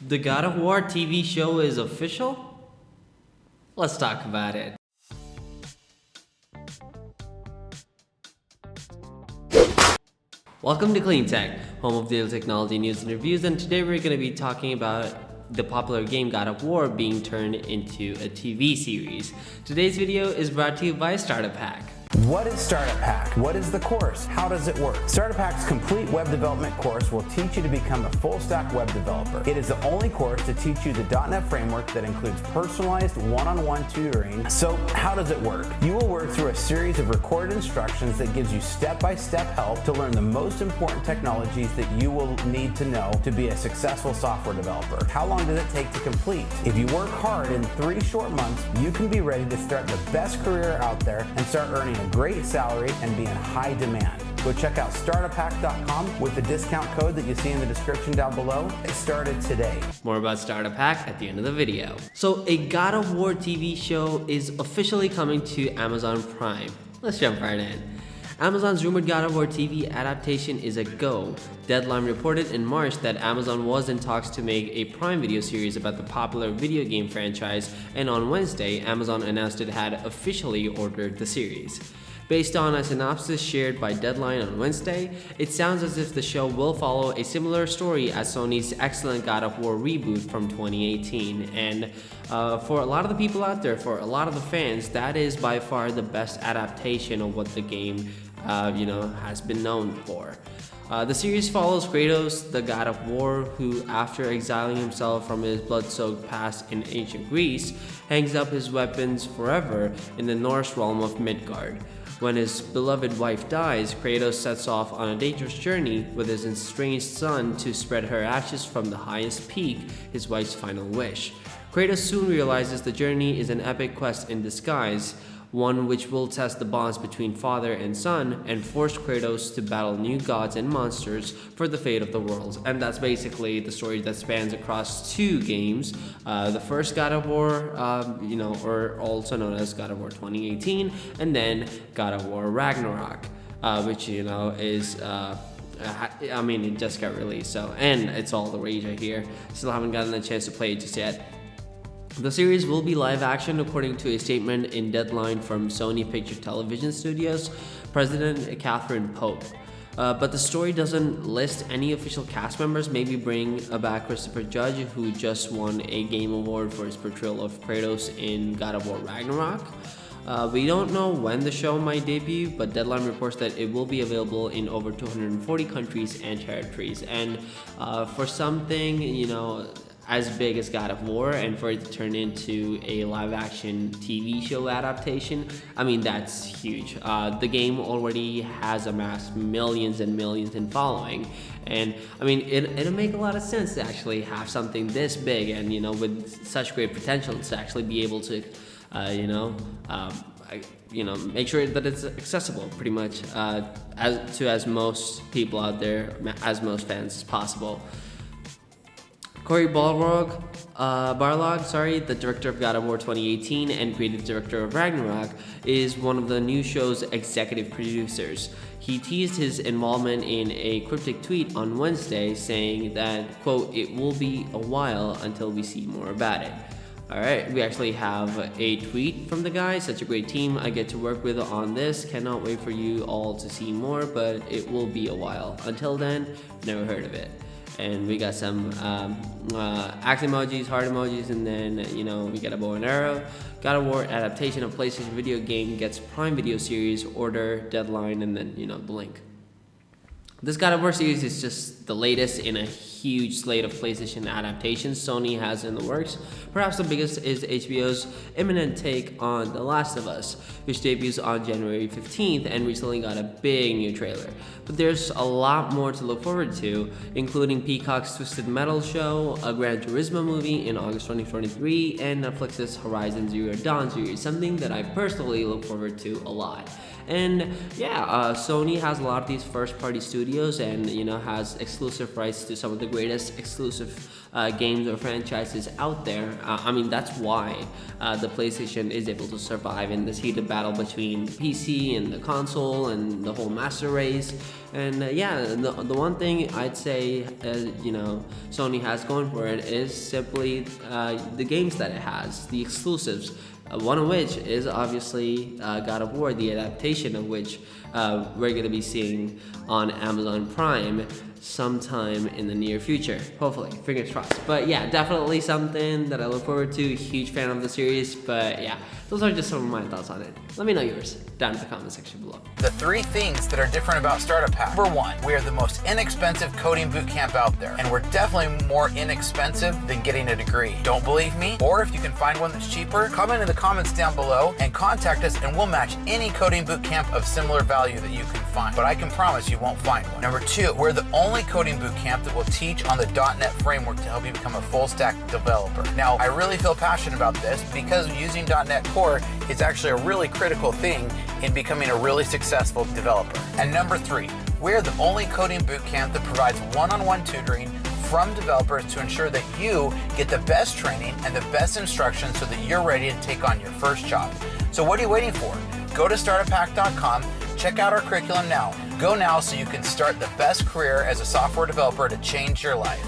The God of War TV show is official? Let's talk about it. Welcome to Clean Tech, home of daily technology news and reviews, and today we're going to be talking about the popular game God of War being turned into a TV series. Today's video is brought to you by Startup Hack. What is Startup Hack? What is the course? How does it work? Startup Hack's complete web development course will teach you to become a full-stack web developer. It is the only course to teach you the .NET framework that includes personalized one-on-one tutoring. So how does it work? You will work through a series of recorded instructions that gives you step-by-step help to learn the most important technologies that you will need to know to be a successful software developer. How long does it take to complete? If you work hard in 3 short months, you can be ready to start the best career out there and start earning a great salary and be in high demand. Go check out startuphack.com with the discount code that you see in the description down below. Get started today. More about Startup Hack at the end of the video. So a God of War TV show is officially coming to Amazon Prime. Let's jump right in. Amazon's rumored God of War TV adaptation is a go. Deadline reported in March that Amazon was in talks to make a Prime Video series about the popular video game franchise, and on Wednesday, Amazon announced it had officially ordered the series. Based on a synopsis shared by Deadline on Wednesday, it sounds as if the show will follow a similar story as Sony's excellent God of War reboot from 2018. And for a lot of the people out there, for a lot of the fans, that is by far the best adaptation of what the game has been known for. The series follows Kratos, the God of War, who, after exiling himself from his blood-soaked past in ancient Greece, hangs up his weapons forever in the Norse realm of Midgard. When his beloved wife dies, Kratos sets off on a dangerous journey with his estranged son to spread her ashes from the highest peak, his wife's final wish. Kratos soon realizes the journey is an epic quest in disguise, one which will test the bonds between father and son and force Kratos to battle new gods and monsters for the fate of the world. And that's basically the story that spans across 2 games. The first God of War, or also known as God of War 2018, and then God of War Ragnarok, which is it just got released, and it's all the rage I hear. Still haven't gotten a chance to play it just yet. The series will be live action according to a statement in Deadline from Sony Picture Television Studios President Catherine Pope. But the story doesn't list any official cast members, maybe bring back Christopher Judge, who just won a Game Award for his portrayal of Kratos in God of War Ragnarok. We don't know when the show might debut, but Deadline reports that it will be available in over 240 countries and territories. And for something, as big as God of War, and for it to turn into a live-action TV show adaptation, that's huge. The game already has amassed millions and millions in following, and it'll make a lot of sense to actually have something this big and with such great potential to actually be able to, make sure that it's accessible pretty much as most people out there, as most fans as possible. Cory Barlog, the director of God of War 2018 and creative director of Ragnarok, is one of the new show's executive producers. He teased his involvement in a cryptic tweet on Wednesday, saying that, quote, "It will be a while until we see more about it." Alright, we actually have a tweet from the guy. Such a great team I get to work with on this. Cannot wait for you all to see more, but it will be a while. Until then, never heard of it. And we got some axe emojis, heart emojis, and then we got a bow and arrow. God of War adaptation of PlayStation video game gets Prime Video series, order, Deadline, and then the link. This God of War series is just the latest in a huge slate of PlayStation adaptations Sony has in the works. Perhaps the biggest is HBO's imminent take on The Last of Us, which debuts on January 15th and recently got a big new trailer. But there's a lot more to look forward to, including Peacock's Twisted Metal show, a Gran Turismo movie in August 2023, and Netflix's Horizon Zero Dawn series, something that I personally look forward to a lot. And yeah, Sony has a lot of these first-party studios, and has exclusive rights to some of the greatest exclusive games or franchises out there. I mean, that's why the PlayStation is able to survive in this heated battle between PC and the console and the whole master race. And yeah, the one thing I'd say Sony has going for it is simply the games that it has, the exclusives. One of which is obviously God of War, the adaptation of which we're going to be seeing on Amazon Prime sometime in the near future. Hopefully, fingers crossed. But yeah, definitely something that I look forward to. Huge fan of the series, but yeah, those are just some of my thoughts on it. Let me know yours down in the comment section below. The 3 things that are different about Starter Pack. Number 1, we are the most inexpensive coding bootcamp out there, and we're definitely more inexpensive than getting a degree. Don't believe me? Or if you can find one that's cheaper, comment in the comments down below and contact us, and we'll match any coding bootcamp of similar value that you can find. But I can promise you won't find one. Number 2, we're the only coding bootcamp that will teach on the .NET framework to help you become a full stack developer. Now, I really feel passionate about this because using .NET Core is actually a really critical thing in becoming a really successful developer. And number 3, we're the only coding bootcamp that provides one-on-one tutoring from developers to ensure that you get the best training and the best instruction so that you're ready to take on your first job. So what are you waiting for? Go to starterpack.com, check out our curriculum now. Go now so you can start the best career as a software developer to change your life.